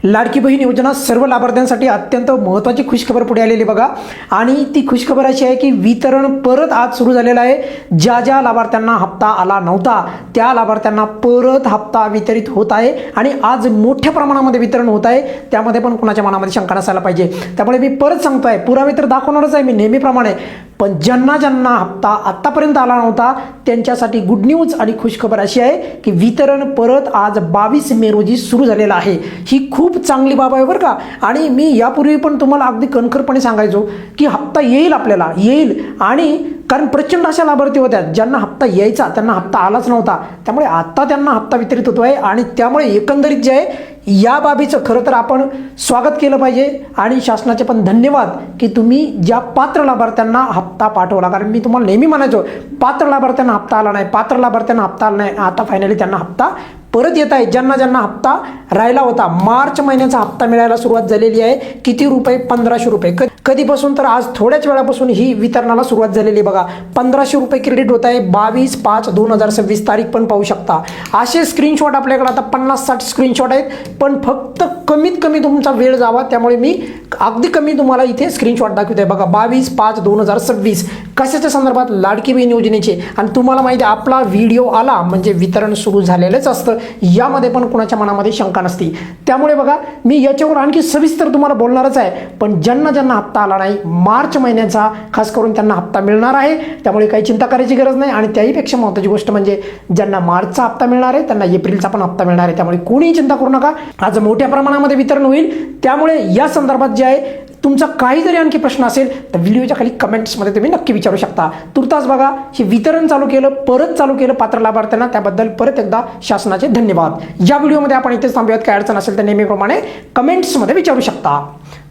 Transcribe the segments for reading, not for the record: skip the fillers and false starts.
लाडकी बहीण योजना सर्व लाभार्थ्यांसाठी अत्यंत महत्त्वाची खुशखबर पुढे आलेली बघा. आणि ती खुशखबर अशी आहे की वितरण परत आज सुरू झालेलं आहे. ज्या ज्या लाभार्थ्यांना हप्ता आला नव्हता त्या लाभार्थ्यांना परत हप्ता वितरित होत आहे आणि आज मोठ्या प्रमाणामध्ये वितरण होत आहे. त्यामध्ये पण कुणाच्या मनामध्ये शंका नसायला पाहिजे. त्यामुळे मी परत सांगतोय, पुरावे तर दाखवणारच आहे मी नेहमीप्रमाणे, पण ज्यांना ज्यांना हप्ता आत्तापर्यंत आला नव्हता त्यांच्यासाठी गुड न्यूज आणि खुशखबर अशी आहे की वितरण परत आज 22 मे रोजी सुरू झालेलं आहे. ही खूप चांगली बाब आहे बरं का. आणि मी यापूर्वी पण तुम्हाला अगदी कणखरपणे सांगायचो की हप्ता येईल, आपल्याला येईल. आणि कारण प्रचंड अशा लाभार्थी होत्या ज्यांना हप्ता यायचा त्यांना हप्ता आलाच नव्हता. त्यामुळे आता त्यांना हप्ता वितरित होतो आहे. आणि त्यामुळे एकंदरीत जे आहे या बाबीचं खरं तर आपण स्वागत केलं पाहिजे. आणि शासनाचे पण धन्यवाद की तुम्ही ज्या पात्र लाभार्थ्यांना हप्ता पाठवला. कारण मी तुम्हाला नेहमी म्हणायचो पात्र लाभार्थ्यांना हप्ता आला नाही, पात्र लाभार्थ्यांना हप्ता आला नाही. आता फायनली त्यांना हप्ता परत येत आहे. ज्यांना ज्यांना हप्ता राहिला होता, मार्च महिन्याचा हप्ता मिळायला सुरुवात झालेली आहे. किती रुपये? 1500 रुपये. कधीपासून? तर आज थोड्याच वेळापासून ही वितरणाला सुरुवात झालेली बघा. 1500 रुपये क्रेडिट होत आहे. 22/5/2026 तारीख पण पाहू शकता. असे स्क्रीनशॉट आपल्याकडे आता 50-60 स्क्रीनशॉट आहेत. पण फक्त कमीत कमी तुमचा वेळ जावा त्यामुळे मी अगदी कमी तुम्हाला इथे स्क्रीनशॉट दाखवतोय बघा. 22/5/2026 कशाच्या संदर्भात? लाडकी बहीण योजनेचे. आणि तुम्हाला माहिती आहे आपला व्हिडिओ आला म्हणजे वितरण सुरू झालेलंच असतं. यामध्ये पण कुणाच्या मनामध्ये शंका नसती. त्यामुळे बघा मी याच्यावर आणखी सविस्तर तुम्हाला बोलणारच आहे. पण ज्यांना ज्यांना हप्ता आला नाही मार्च महिन्याचा खास करून त्यांना हप्ता मिळणार आहे. त्यामुळे काही चिंता करायची गरज नाही. आणि त्याहीपेक्षा महत्त्वाची गोष्ट म्हणजे ज्यांना मार्चचा हप्ता मिळणार आहे त्यांना एप्रिलचा पण हप्ता मिळणार आहे. त्यामुळे कोणीही चिंता करू नका. आज मोठ्या प्रमाणामध्ये वितरण होईल. त्यामुळे या संदर्भात जे आहे तुमचा काही जरी आणखी प्रश्न असेल तर व्हिडिओच्या खाली कमेंट्समध्ये तुम्ही नक्की विचारू शकता. तुर्तास बघा हे वितरण चालू केलं, परत चालू केलं पात्र लाभार्थ्यांना, त्याबद्दल परत एकदा शासनाचे धन्यवाद. या व्हिडिओमध्ये आपण इथेच थांबूयात. काय अडचण असेल तर नेहमीप्रमाणे कमेंट्समध्ये विचारू शकता.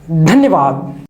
धन्यवाद.